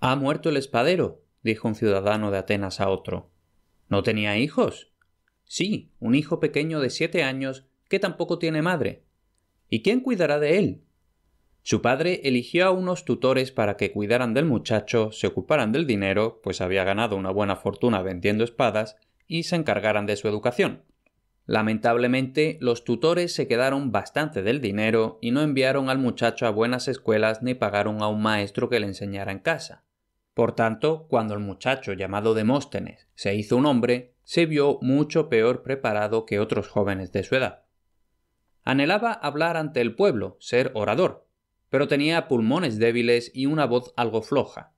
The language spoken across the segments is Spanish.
«Ha muerto el espadero», dijo un ciudadano de Atenas a otro. «¿No tenía hijos?» «Sí, un hijo pequeño de 7 años que tampoco tiene madre». «¿Y quién cuidará de él?» Su padre eligió a unos tutores para que cuidaran del muchacho, se ocuparan del dinero, pues había ganado una buena fortuna vendiendo espadas, y se encargaran de su educación. Lamentablemente, los tutores se quedaron bastante del dinero y no enviaron al muchacho a buenas escuelas ni pagaron a un maestro que le enseñara en casa. Por tanto, cuando el muchacho llamado Demóstenes se hizo un hombre, se vio mucho peor preparado que otros jóvenes de su edad. Anhelaba hablar ante el pueblo, ser orador, pero tenía pulmones débiles y una voz algo floja.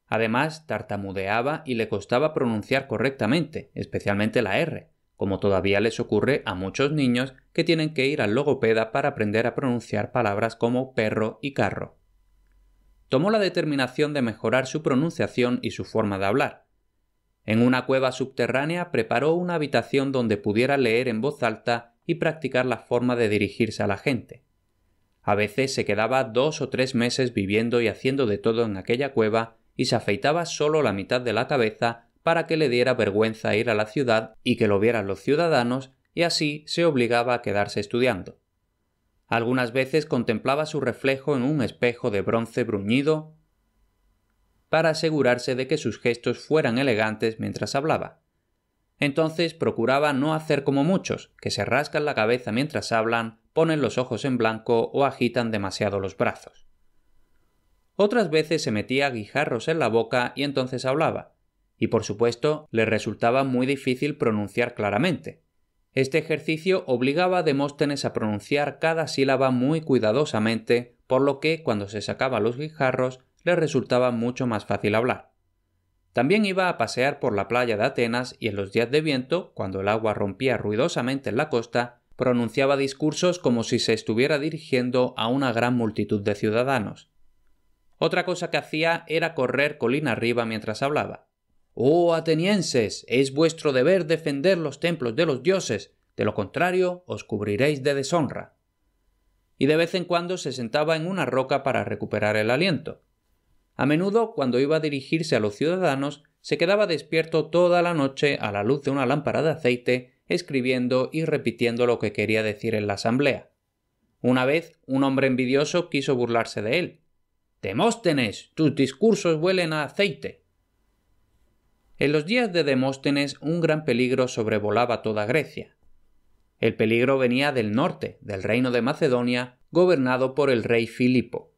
Además, tartamudeaba y le costaba pronunciar correctamente, especialmente la R, como todavía les ocurre a muchos niños que tienen que ir al logopeda para aprender a pronunciar palabras como perro y carro. Tomó la determinación de mejorar su pronunciación y su forma de hablar. En una cueva subterránea preparó una habitación donde pudiera leer en voz alta y practicar la forma de dirigirse a la gente. A veces se quedaba 2 o 3 meses viviendo y haciendo de todo en aquella cueva y se afeitaba solo la mitad de la cabeza para que le diera vergüenza ir a la ciudad y que lo vieran los ciudadanos, y así se obligaba a quedarse estudiando. Algunas veces contemplaba su reflejo en un espejo de bronce bruñido para asegurarse de que sus gestos fueran elegantes mientras hablaba. Entonces procuraba no hacer como muchos, que se rascan la cabeza mientras hablan, ponen los ojos en blanco o agitan demasiado los brazos. Otras veces se metía guijarros en la boca y entonces hablaba, y por supuesto le resultaba muy difícil pronunciar claramente. Este ejercicio obligaba a Demóstenes a pronunciar cada sílaba muy cuidadosamente, por lo que cuando se sacaba los guijarros le resultaba mucho más fácil hablar. También iba a pasear por la playa de Atenas y en los días de viento, cuando el agua rompía ruidosamente en la costa, pronunciaba discursos como si se estuviera dirigiendo a una gran multitud de ciudadanos. Otra cosa que hacía era correr colina arriba mientras hablaba. «¡Oh, atenienses! Es vuestro deber defender los templos de los dioses, de lo contrario os cubriréis de deshonra». Y de vez en cuando se sentaba en una roca para recuperar el aliento. A menudo, cuando iba a dirigirse a los ciudadanos, se quedaba despierto toda la noche a la luz de una lámpara de aceite, escribiendo y repitiendo lo que quería decir en la asamblea. Una vez, un hombre envidioso quiso burlarse de él. «¡Demóstenes! ¡Tus discursos huelen a aceite!». En los días de Demóstenes un gran peligro sobrevolaba toda Grecia. El peligro venía del norte, del reino de Macedonia, gobernado por el rey Filipo.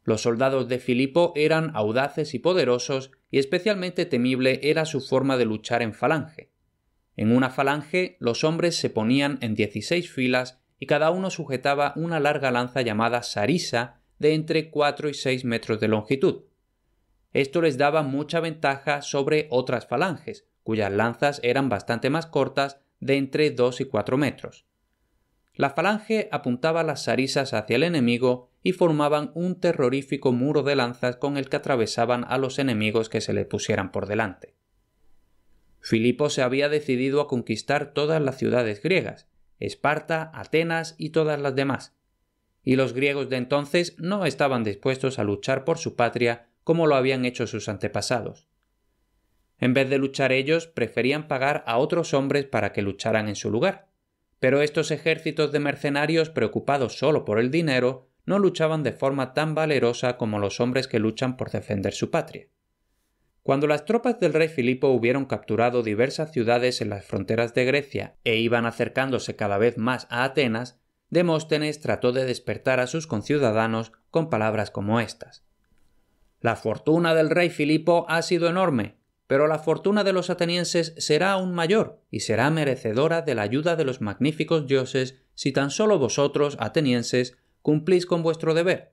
Los soldados de Filipo eran audaces y poderosos, y especialmente temible era su forma de luchar en falange. En una falange los hombres se ponían en 16 filas y cada uno sujetaba una larga lanza llamada sarisa de entre 4 y 6 metros de longitud. Esto les daba mucha ventaja sobre otras falanges, cuyas lanzas eran bastante más cortas, de entre 2 y 4 metros. La falange apuntaba las sarisas hacia el enemigo y formaban un terrorífico muro de lanzas con el que atravesaban a los enemigos que se le pusieran por delante. Filipo se había decidido a conquistar todas las ciudades griegas, Esparta, Atenas y todas las demás, y los griegos de entonces no estaban dispuestos a luchar por su patria como lo habían hecho sus antepasados. En vez de luchar ellos, preferían pagar a otros hombres para que lucharan en su lugar. Pero estos ejércitos de mercenarios preocupados solo por el dinero no luchaban de forma tan valerosa como los hombres que luchan por defender su patria. Cuando las tropas del rey Filipo hubieron capturado diversas ciudades en las fronteras de Grecia e iban acercándose cada vez más a Atenas, Demóstenes trató de despertar a sus conciudadanos con palabras como estas. «La fortuna del rey Filipo ha sido enorme, pero la fortuna de los atenienses será aún mayor y será merecedora de la ayuda de los magníficos dioses si tan solo vosotros, atenienses, cumplís con vuestro deber.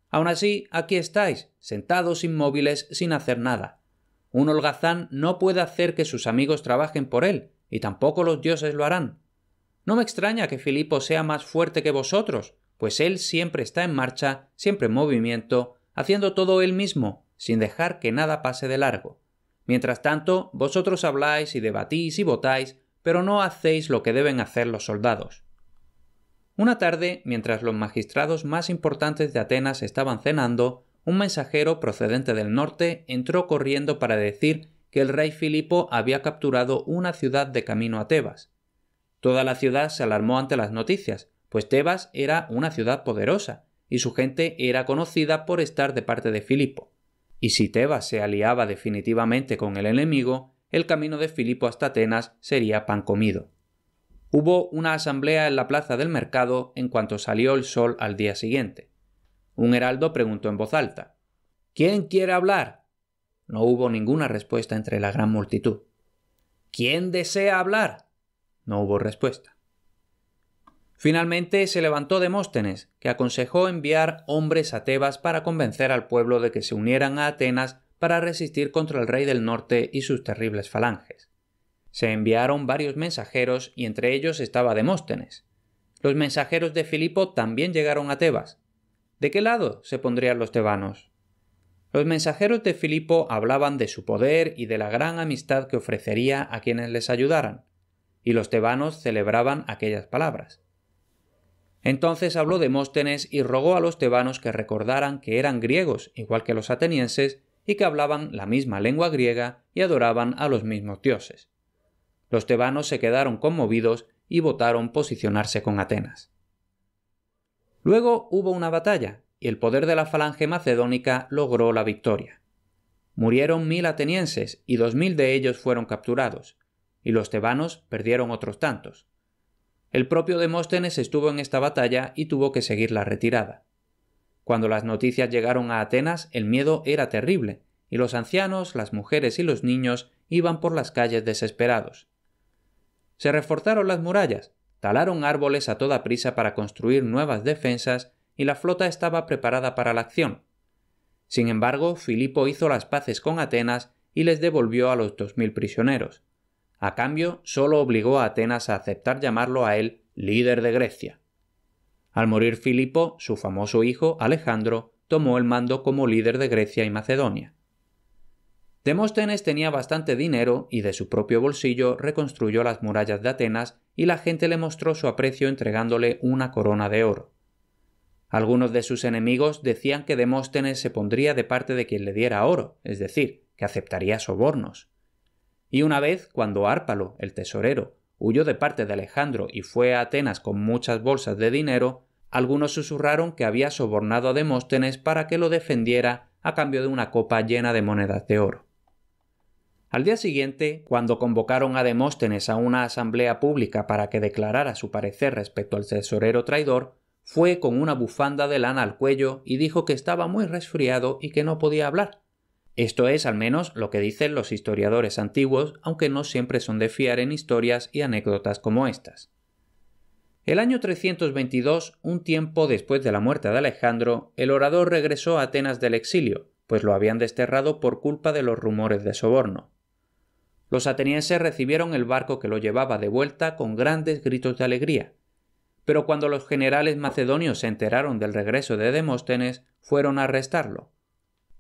Aun así, aquí estáis, sentados inmóviles sin hacer nada. Un holgazán no puede hacer que sus amigos trabajen por él, y tampoco los dioses lo harán. No me extraña que Filipo sea más fuerte que vosotros, pues él siempre está en marcha, siempre en movimiento, haciendo todo él mismo, sin dejar que nada pase de largo. Mientras tanto, vosotros habláis y debatís y votáis, pero no hacéis lo que deben hacer los soldados». Una tarde, mientras los magistrados más importantes de Atenas estaban cenando, un mensajero procedente del norte entró corriendo para decir que el rey Filipo había capturado una ciudad de camino a Tebas. Toda la ciudad se alarmó ante las noticias, pues Tebas era una ciudad poderosa, y su gente era conocida por estar de parte de Filipo. Y si Tebas se aliaba definitivamente con el enemigo, el camino de Filipo hasta Atenas sería pan comido. Hubo una asamblea en la plaza del mercado en cuanto salió el sol al día siguiente. Un heraldo preguntó en voz alta: ¿Quién quiere hablar? No hubo ninguna respuesta entre la gran multitud. ¿Quién desea hablar? No hubo respuesta. Finalmente se levantó Demóstenes, que aconsejó enviar hombres a Tebas para convencer al pueblo de que se unieran a Atenas para resistir contra el rey del norte y sus terribles falanges. Se enviaron varios mensajeros y entre ellos estaba Demóstenes. Los mensajeros de Filipo también llegaron a Tebas. ¿De qué lado se pondrían los tebanos? Los mensajeros de Filipo hablaban de su poder y de la gran amistad que ofrecería a quienes les ayudaran, y los tebanos celebraban aquellas palabras. Entonces habló Demóstenes y rogó a los tebanos que recordaran que eran griegos, igual que los atenienses, y que hablaban la misma lengua griega y adoraban a los mismos dioses. Los tebanos se quedaron conmovidos y votaron posicionarse con Atenas. Luego hubo una batalla, y el poder de la falange macedónica logró la victoria. Murieron 1000 atenienses y 2000 de ellos fueron capturados, y los tebanos perdieron otros tantos. El propio Demóstenes estuvo en esta batalla y tuvo que seguir la retirada. Cuando las noticias llegaron a Atenas, el miedo era terrible, y los ancianos, las mujeres y los niños iban por las calles desesperados. Se reforzaron las murallas, talaron árboles a toda prisa para construir nuevas defensas y la flota estaba preparada para la acción. Sin embargo, Filipo hizo las paces con Atenas y les devolvió a los 2000 prisioneros. A cambio, solo obligó a Atenas a aceptar llamarlo a él líder de Grecia. Al morir Filipo, su famoso hijo, Alejandro, tomó el mando como líder de Grecia y Macedonia. Demóstenes tenía bastante dinero y de su propio bolsillo reconstruyó las murallas de Atenas y la gente le mostró su aprecio entregándole una corona de oro. Algunos de sus enemigos decían que Demóstenes se pondría de parte de quien le diera oro, es decir, que aceptaría sobornos. Y una vez, cuando Árpalo, el tesorero, huyó de parte de Alejandro y fue a Atenas con muchas bolsas de dinero, algunos susurraron que había sobornado a Demóstenes para que lo defendiera a cambio de una copa llena de monedas de oro. Al día siguiente, cuando convocaron a Demóstenes a una asamblea pública para que declarara su parecer respecto al tesorero traidor, fue con una bufanda de lana al cuello y dijo que estaba muy resfriado y que no podía hablar. Esto es al menos lo que dicen los historiadores antiguos, aunque no siempre son de fiar en historias y anécdotas como estas. El año 322, un tiempo después de la muerte de Alejandro, el orador regresó a Atenas del exilio, pues lo habían desterrado por culpa de los rumores de soborno. Los atenienses recibieron el barco que lo llevaba de vuelta con grandes gritos de alegría, pero cuando los generales macedonios se enteraron del regreso de Demóstenes, fueron a arrestarlo.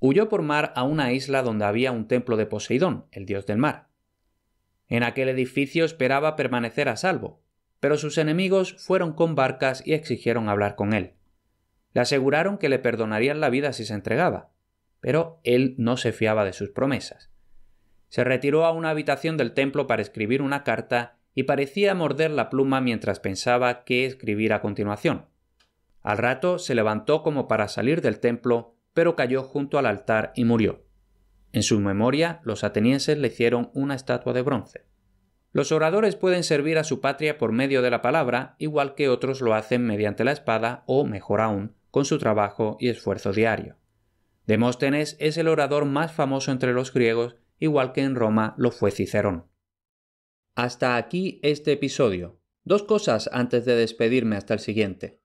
Huyó por mar a una isla donde había un templo de Poseidón, el dios del mar. En aquel edificio esperaba permanecer a salvo, pero sus enemigos fueron con barcas y exigieron hablar con él. Le aseguraron que le perdonarían la vida si se entregaba, pero él no se fiaba de sus promesas. Se retiró a una habitación del templo para escribir una carta y parecía morder la pluma mientras pensaba qué escribir a continuación. Al rato se levantó como para salir del templo, pero cayó junto al altar y murió. En su memoria, los atenienses le hicieron una estatua de bronce. Los oradores pueden servir a su patria por medio de la palabra, igual que otros lo hacen mediante la espada o, mejor aún, con su trabajo y esfuerzo diario. Demóstenes es el orador más famoso entre los griegos, igual que en Roma lo fue Cicerón. Hasta aquí este episodio. 2 cosas antes de despedirme hasta el siguiente.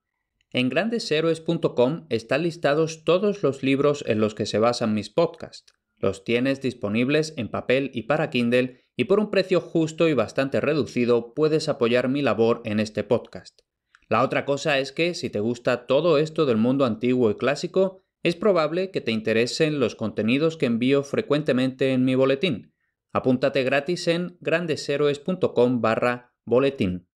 En grandeshéroes.com están listados todos los libros en los que se basan mis podcasts. Los tienes disponibles en papel y para Kindle y por un precio justo y bastante reducido puedes apoyar mi labor en este podcast. La otra cosa es que si te gusta todo esto del mundo antiguo y clásico, es probable que te interesen los contenidos que envío frecuentemente en mi boletín. Apúntate gratis en grandeshéroes.com/boletín.